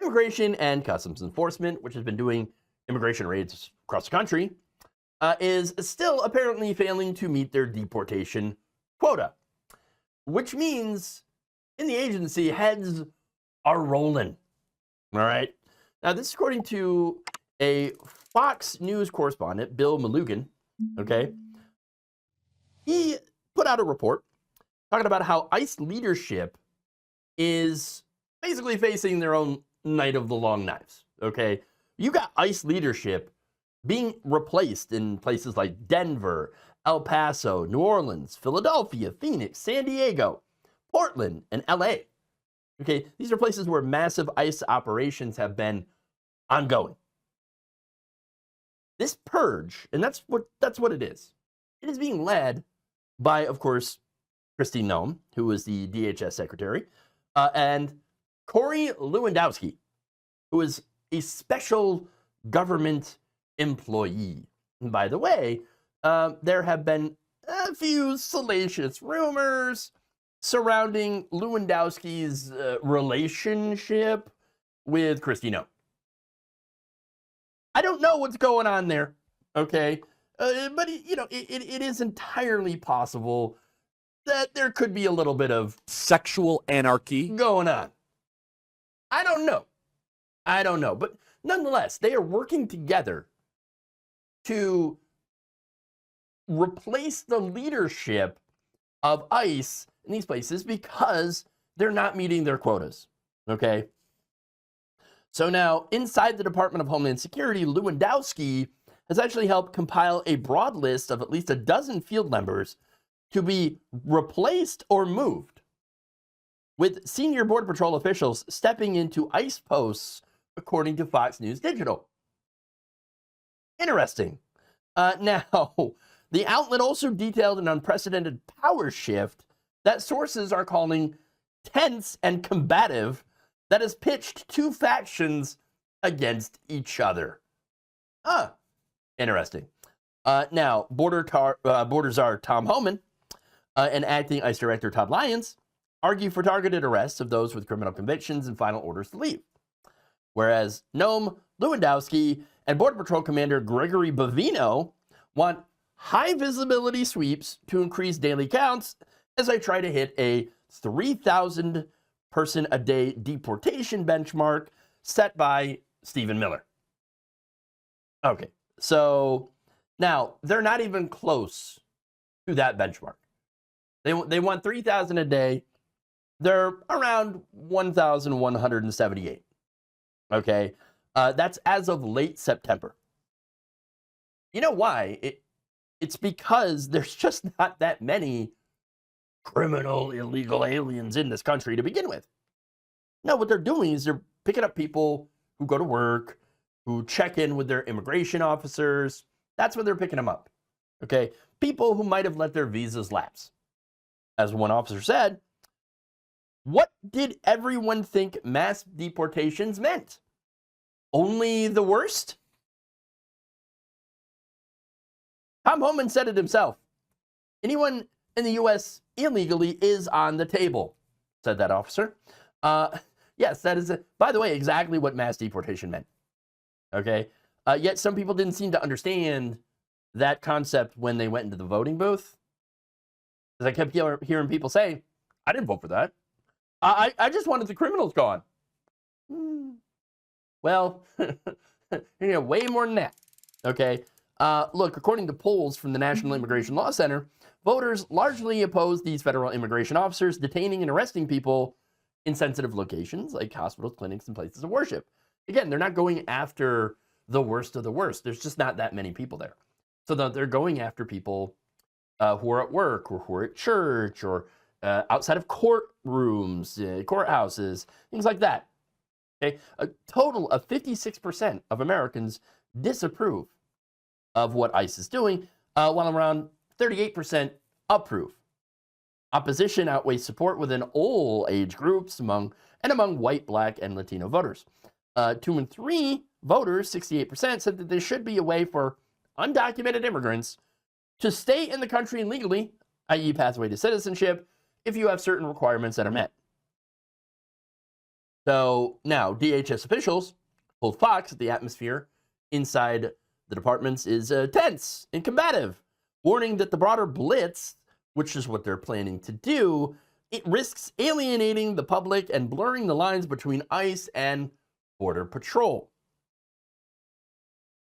Immigration and Customs Enforcement, which has been doing immigration raids across the country, is still apparently failing to meet their deportation quota, which means in the agency, heads are rolling. All right. Now, this is according to a Fox News correspondent, Bill Malugan. Okay. He put out a report talking about how ICE leadership is basically facing their own night of the long knives. Okay. You got ICE leadership being replaced in places like Denver, El Paso, New Orleans, Philadelphia, Phoenix, San Diego, Portland, and LA. Okay, these are places where massive ICE operations have been ongoing. This purge, and that's what it is. It is being led by, of course, Kristi Noem, who is the DHS Secretary, and Corey Lewandowski, who is a special government employee. And by the way, there have been a few salacious rumors surrounding Lewandowski's relationship with Kristi Noem. I don't know what's going on there, okay? But, it is entirely possible that there could be a little bit of sexual anarchy going on. I don't know. But nonetheless, they are working together to replace the leadership of ICE in these places because they're not meeting their quotas, okay? So now, inside the Department of Homeland Security, Lewandowski has actually helped compile a broad list of at least a dozen field members to be replaced or moved, with senior Border Patrol officials stepping into ICE posts, according to Fox News Digital. Interesting. Now, the outlet also detailed an unprecedented power shift that sources are calling tense and combative that has pitched two factions against each other. Interesting. Now, Border Czar Tom Homan and acting ICE Director Todd Lyons argue for targeted arrests of those with criminal convictions and final orders to leave. Whereas Noem, Lewandowski, and Border Patrol Commander Gregory Bovino want high visibility sweeps to increase daily counts as I try to hit a 3,000 person a day deportation benchmark set by Stephen Miller. Okay, so now they're not even close to that benchmark. They want 3,000 a day. They're around 1,178. Okay, that's as of late September. You know why? It's because there's just not that many criminal, illegal aliens in this country to begin with. No, what they're doing is they're picking up people who go to work, who check in with their immigration officers. That's when they're picking them up. Okay, people who might have let their visas lapse. As one officer said, what did everyone think mass deportations meant? Only the worst? Tom Homan said it himself. Anyone in the U.S. illegally is on the table, said that officer. Yes, that is, by the way, exactly what mass deportation meant. Okay? Yet some people didn't seem to understand that concept when they went into the voting booth. Because I kept hearing people say, I didn't vote for that. I just wanted the criminals gone. Well, way more than that. Okay? Look, according to polls from the National Immigration Law Center, voters largely oppose these federal immigration officers detaining and arresting people in sensitive locations like hospitals, clinics, and places of worship. Again, they're not going after the worst of the worst. There's just not that many people there. So they're going after people who are at work or who are at church or outside of courtrooms, courthouses, things like that. Okay? A total of 56% of Americans disapprove of what ICE is doing, while around 38% approve. Opposition outweighs support within all age groups among white, black, and Latino voters. 2 and 3 voters, 68%, said that there should be a way for undocumented immigrants to stay in the country legally, i.e. pathway to citizenship, if you have certain requirements that are met. So now DHS officials told Fox that the atmosphere inside the departments is tense and combative, warning that the broader blitz, which is what they're planning to do, it risks alienating the public and blurring the lines between ICE and Border Patrol.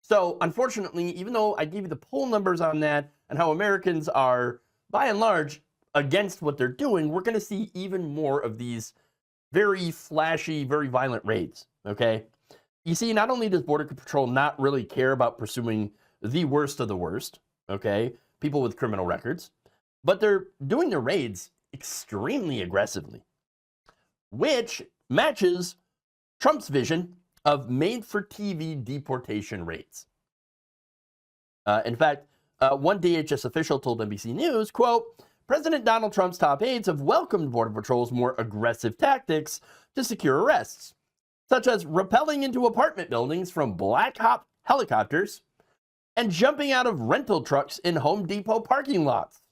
So unfortunately, even though I gave you the poll numbers on that and how Americans are, by and large, against what they're doing, we're going to see even more of these very flashy, very violent raids, okay? You see, not only does Border Patrol not really care about pursuing the worst of the worst, okay, people with criminal records, but they're doing their raids extremely aggressively, which matches Trump's vision of made-for-TV deportation raids. In fact, one DHS official told NBC News, quote, President Donald Trump's top aides have welcomed Border Patrol's more aggressive tactics to secure arrests, such as rappelling into apartment buildings from Black Hawk helicopters and jumping out of rental trucks in Home Depot parking lots,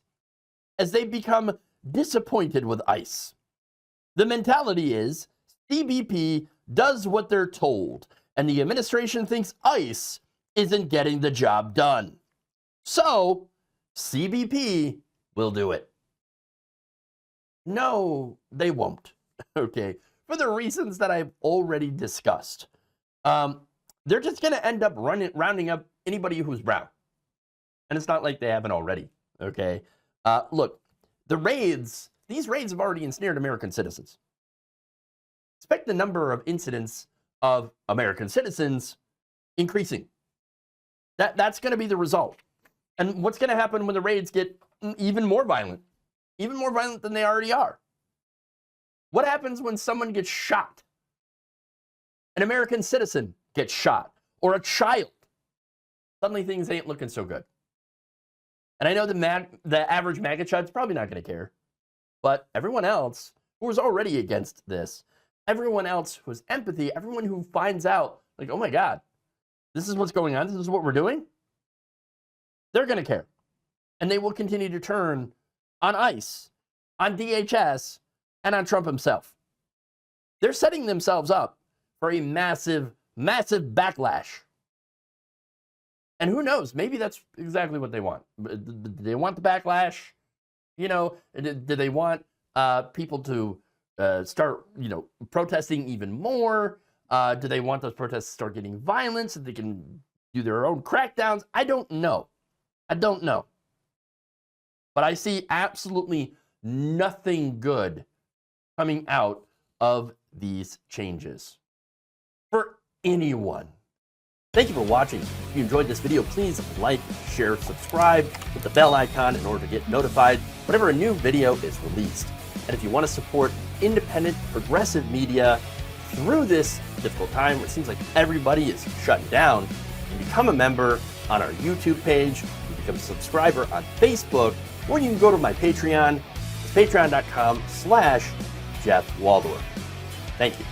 as they become disappointed with ICE. The mentality is CBP does what they're told, and the administration thinks ICE isn't getting the job done. So, CBP will do it. No, they won't. Okay, for the reasons that I've already discussed. They're just going to end up rounding up anybody who's brown. And it's not like they haven't already. Okay, look, these raids have already ensnared American citizens. Expect the number of incidents of American citizens increasing. That's going to be the result. And what's going to happen when the raids get even more violent than they already are? What happens when someone gets shot? An American citizen gets shot, or a child. Suddenly things ain't looking so good. And I know the average MAGA chud's probably not going to care, but everyone else who is already against this, everyone else who has empathy, everyone who finds out, like, oh my God, this is what's going on, this is what we're doing, they're going to care. And they will continue to turn on ICE, on DHS, and on Trump himself. They're setting themselves up for a massive, massive backlash. And who knows, maybe that's exactly what they want. Do they want the backlash? You know, do they want people to start, protesting even more? Do they want those protests to start getting violent so they can do their own crackdowns? I don't know. But I see absolutely nothing good coming out of these changes for anyone. Thank you for watching. If you enjoyed this video, please like, share, subscribe, hit the bell icon in order to get notified whenever a new video is released. And if you want to support independent, progressive media through this difficult time where it seems like everybody is shutting down, you can become a member on our YouTube page, you can become a subscriber on Facebook, or you can go to my Patreon. It's patreon.com/Jeff Waldorf. Thank you.